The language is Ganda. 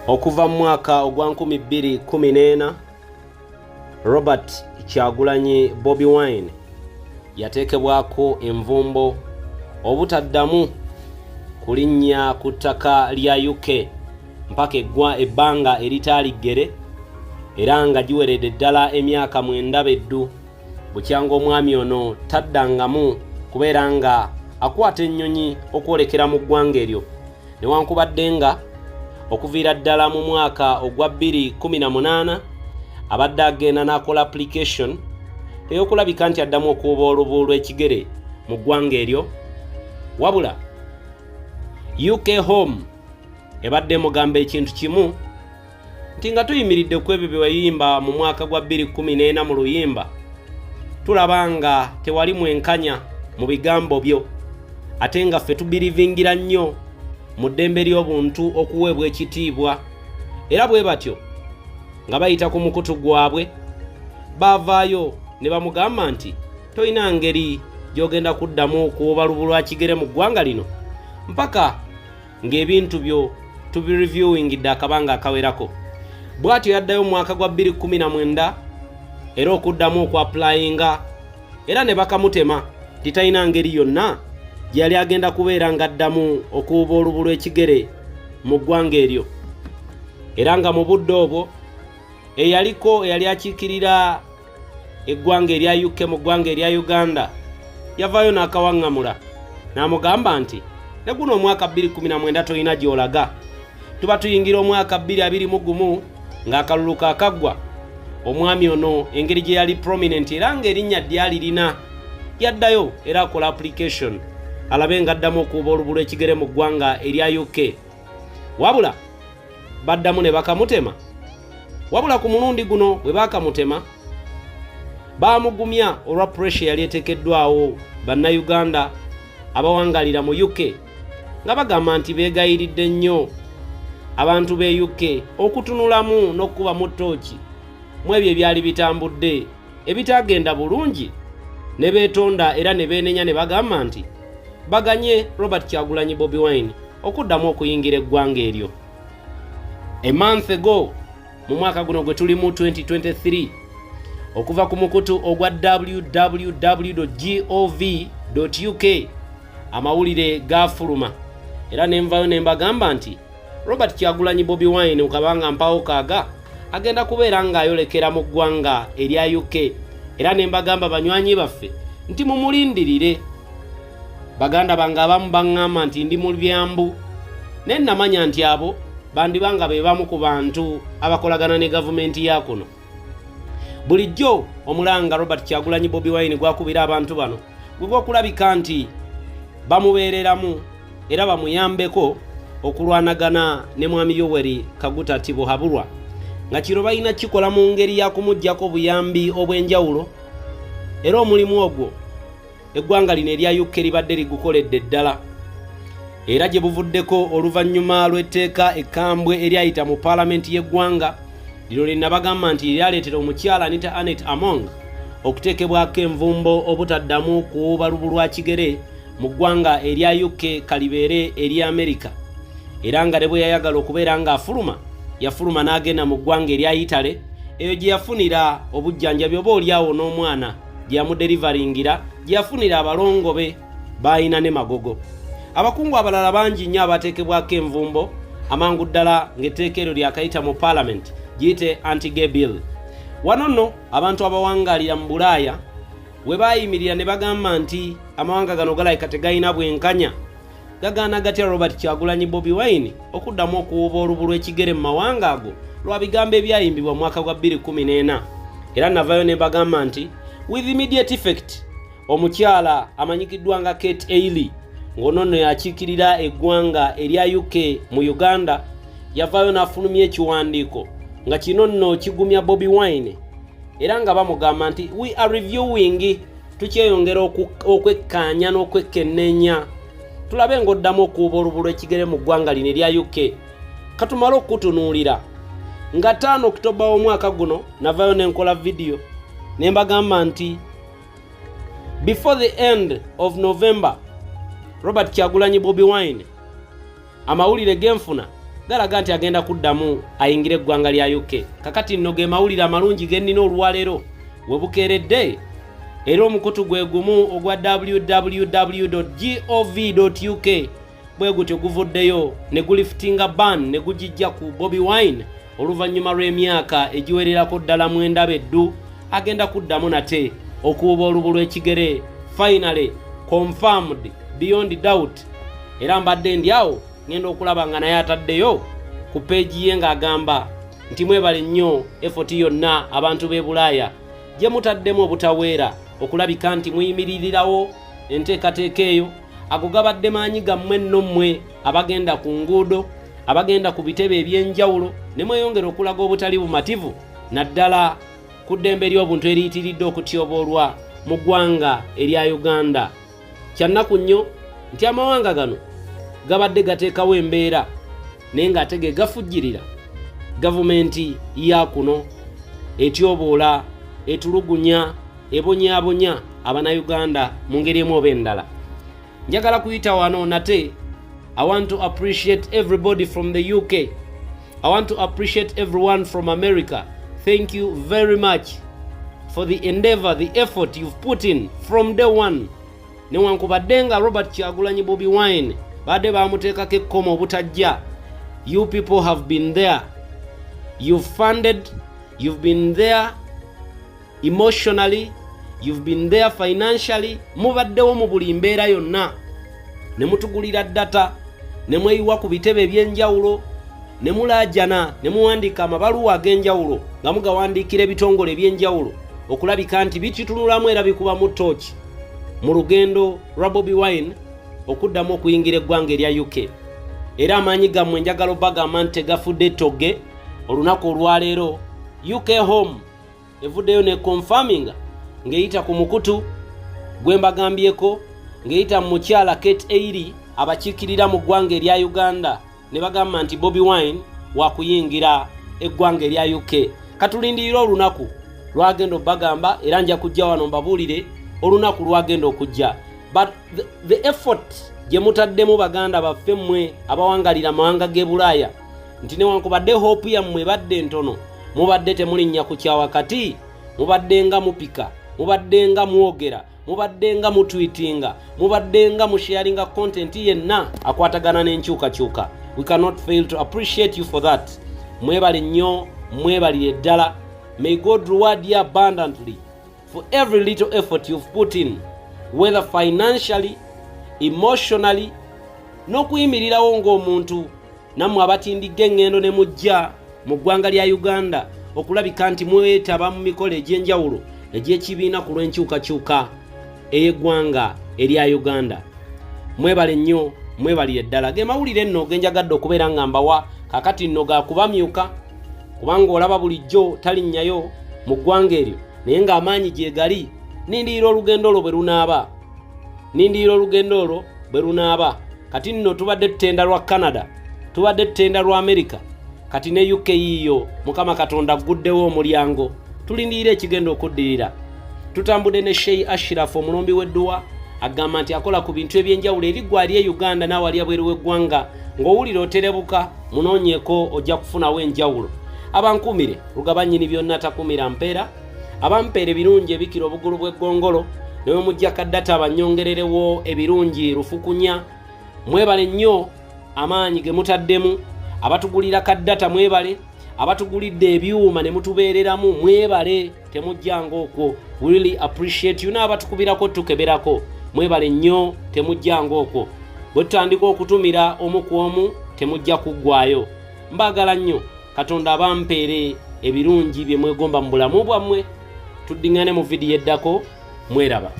Okuva mu mwaka ogwa 2014 Robert Kyagulanyi Bobi Wine yateekebwako envumbo obutaddamu kulinnya ku ttaka lya UK mpaka ebbanga eritaaliggere era nga giweredde ddala emyaka 9 beddu bukyanga omwami ono taddangamu kubeera nga akwata ennyonyi okwolekera mu ggwanga eryo newankubadde nga okuviira ddala mu mwaka ogwa 2018 abadde agenda n'akola application eyokulabika nti addamu okuuba olubu lw'ekigere mu ggwanga eryo wabula UK Home ebadde mugamba ekintu kimu nti nga tuyimiridde ku ebyo bye wayimba mu mwaka gwa 2014 mu luyimba tulaba nga tewali mwenkanya mu bigambo byo ate nga ffe tubirivingira nnyo mu ddembe ly'obuntu okuweebwa ekitiibwa era bwe batyo nga bayita ku mukutu gwabwe baavaayo ne bamugamba nti toyina ngeri gy'ogenda kuddamu okuwuba lubu lwa kigere mu ggwanga lino mpaka ng'ebintu byo tubireviewingidde akabanga akawerako. Bw'atyo yaddayo mu mwaka gwa 2019 era okuddamu okwapulayinga era ne bakamutema titalina ngeri yonna gyali agenda kubeera nga addamu okuwuba olubu lw'ekigere mu ggwanga eryo era nga mu budde obwo eyali akiikirira eggwanga erya UK mu ggwanga erya Uganda yavaayo n'akawaŋŋamula n'amugamba nti ne guno omwaka 2019 tolina gy'olaga tuba tuyingira omwaka 2021 ng'akalulu kaakaggwa omwami ono engeri gye yali prominent era ng'erinnya lyalirina yaddayo era akola application alabe ng'addamu okuuba olubu lw'ekigere mu ggwanga erya UK wabula baddamu ne bakamutema wabula ku mulundi guno bwe bakamutema baamugumya olwa pressure yali eteekeddwawo bannayuganda abawangalira mu UK nga bagamba nti beegayiridde nnyo abantu b'e UK okutunulamu n'okuba mu ttooki mu ebyo ebyali bitambudde ebitagenda bulungi ne beetonda era ne beenenya ne bagamba nti baganye Robert Kyagulanyi Bobi Wine okuddamu okuyingira eggwanga eryo. A month ago mu mwaka guno gwe tuli mu 2023 okuva ku mukutu ogwa www.gov.uk amawulire gafuluma era nenvayo ne mbagamba nti Robert Kyagulanyi Bobi Wine ukabanga mpawo kaaga agenda kubeera ng'ayolekera mu ggwanga erya UK era ne mbagamba banywanyi baffe nti mumulindirire baganda bange abamu baŋŋamba nti ndi mu byambu ne namanya nti abo bandibanga be bamu ku bantu abakolagana ne gavumenti ya kuno bulijjo omulanga Robert Kyagulanyi Bobi Wine gwakubira abantu bano gwe gwokulabika nti bamubeereramu era bamuyambeko okulwanagana ne mwami Yoweri Kaguta Tibuhaburwa nga kiro balina kikola mu ngeri ya kumuggyako buyambi obw'enjawulo era omulimu ogwo eggwanga lino erya UK libadde ligukoledde ddala era gye buvuddeko oluvannyuma lw'etteeka ekkambwe eryayita mu paalamenti y'eggwanga lino lye nabagamba nti lyaleetera omukyala Anita Anet Among okuteekebwako envumbo obutaddamu kuwuba lubu lwa kigere mu ggwanga erya UK kalibeere erya Amerika era nga ne bwe yayagala okubeera ng'afuluma yafuluma n'agenda mu ggwanga erya Italy eyo gye yafunira obujjanjabi oba olyawo n'omwana gye yamuderivaringira gye yafunira abalongo be b'ayina ne magogo. Abakungu abalala bangi nnyo abateekebwako envumbo amangu ddala ng'etteeka eryo lyakayita mu paalamenti giyite anti-gay bill. Wano nno abantu abawangalira mu Bulaaya we baayimirira ne bagamba nti amawanga gano galayika tegayina bwenkanya gagaana gatya Robert Kyagulanyi Bobi Wine okuddamu okuwuba olubu lw'ekigere mu mawanga ago lwa bigambo ebyayimbibwa mu mwaka gwa 2014 era navayo ne bagamba nti with immediate effect omukyala amanyikiddwa nga Kate Ailey ng'onono yakiikirira eggwanga erya UK mu Uganda yavayo n'afulumya ekiwandiiko nga kino nno kigumya Bobi Wine era nga bamugamba nti we are reviewing tukyeyongera okwekkaanya n'okwekkenneenya tulabe ng'oddamu okuwuba olubu lw'ekigere mu ggwanga lino erya UK katumale okutunuulira nga 5 Oktoba w'omwaka guno navayo n'enkola vidiyo ne mbagamba nti before the end of November Robert Kyagulanyi Bobi Wine amawulire genfuna galaga nti agenda kuddamu ayingire eggwanga lya UK. Kakati nno ge mawulire amalungi ge nnina olwaleero we bukeeredde, era omukutu gwe gumu ogwa www.gov.uk bwe gutyo guvuddeyo ne gulifitinga ban ne gugijja ku Bobi Wine oluvannyuma lw'emyaka egiwererako ddala 9 beddu agenda kuddamu nate okuuba olubu lw'ekigere. Finally confirmed beyond doubt, era mbadde ndi awo ngenda okulaba nga naye ataddeyo ku peegi ye ng'agamba nti mwebale nnyo effort yonna abantu b'e Bulaaya gye mutaddemu obutaweera okulabika nti muyimiririrawo enteekateeka eyo. Ago gabadde maanyi gammwe nno mmwe abagenda ku nguudo, abagenda ku bitebe eby'enjawulo ne mweyongera okulaga obutali bumativu naddala ku ddembe ly'obuntu eriyitiridde okutyoboolwa mu ggwanga erya Uganda. Kyannaku nnyo nti amawanga gano gabadde gateekawo embeera naye ng'ate ge gafujjirira gavumenti ya kuno etyoboola, etulugunya, ebonyaabonya Abanayuganda mu ngeri emu oba endala. Njagala kuyita wano nate. I want to appreciate everybody from the UK. I want to appreciate everyone from America. Thank you very much for the endeavor, the effort you've put in from day one. Newankubadde nga Robert Kyagulanyi Bobi Wine badde bamuteekako ekkomo obutajja, you people have been there. You've funded, you've been there emotionally, you've been there financially. Mubaddewo mu buli mbeera yonna, ne mutugulira data, ne mweyiwa ku bitebe eby'enjawulo, ne mulaajana, ne muwandiika amabaluwa ag'enjawulo nga mugawandiikira ebitongole eby'enjawulo okulabika nti bikitunulamu era bikuba mu ttooki mu lugendo lwa Bobi Wine okuddamu okuyingira eggwanga erya UK. Era amaanyi gammwe njagala obagamba nti tegafudde togge. Olunaku olwaleero UK Home evuddeyo ne confirming ng'eyita ku mukutu gwe mbagambyeko, ng'eyita mu mukyala Kate Eiri abakiikirira mu ggwanga erya Uganda ne bagamba nti Bobi Wine wakuyingira eggwanga erya UK. Katulindirira olunaku lwagenda obagamba era nja kujja wano mbabuulire olunaku lwagenda okujja. But the effort gye mutaddemu baganda baffe mmwe abawangalira amawanga g'e Bulaaya nti newankubadde hope yammwe badde ntono, mubadde temulinnya ku kyawakati, mubadde nga mupika, mubadde nga mwogera, mubadde nga mutweetinga, mubadde nga musharinga content yenna akwatagana n'enkyukakyuka. We cannot fail to appreciate you for that. Mwebale nnyo, mwebalire ddala. May God reward you abundantly for every little effort you've put in, whether financially, emotionally, n'okuyimirirawo ng'omuntu nammwe abatindigga engendo ne mujja mu ggwanga lya Uganda okulabika nti mwetaba mu mikolo egy'enjawulo egy'ekibiina ku lw'enkyukakyuka ey'eggwanga erya Uganda. Mwebale nnyo, mwebalire ddala. Ge mawulire nno genjagadde okubeera nga mbawa kakati nno ga kubamyuka, kubanga olaba bulijjo talinnyayo mu ggwanga eryo naye ng'amaanyi gye gali. Nindiira olugendo olwo bwe lunaaba. Kati nno tubadde tutenda lwa Canada, tubadde tutenda lwa America, kati ne UK yiyo Mukama Katonda guddewo omulyango. Tulindiira ekigenda okuddirira. Tutambudde ne Sheikh Ashraf omulombi w'edduwa agamba nti akola ku bintu ebyenjawulo eri gwali e Uganda n'awali abweru w'eggwanga. Ng'owulira oterebuka munoonyeeko ojja kufunawo enjawulo. Abankumire lugabanyini byonna takumira mpeera, abampeera ebirungi ebikira obugulu bw'eggongolo newe mujja kaddata abanyongererewo ebirungi lufukunya. Mwebale nnyo amaanyi ge mutaddemu, abatugulira kaddata mwebale, abatugulidde ebyuma ne mutubeereramu mwebale, temujjanga okwo. We really appreciate you. N'abatukubirako tukeberako mwebale nnyo, temujjanga okwo. Bwe tutandika okutumira omu ku omu temujja kuggwayo. Mbagala nnyo, Katonda abampeere ebirungi bye mwegomba mu bulamu bwammwe. Tuddiŋŋane mu vidiyo eddako. Mweraba.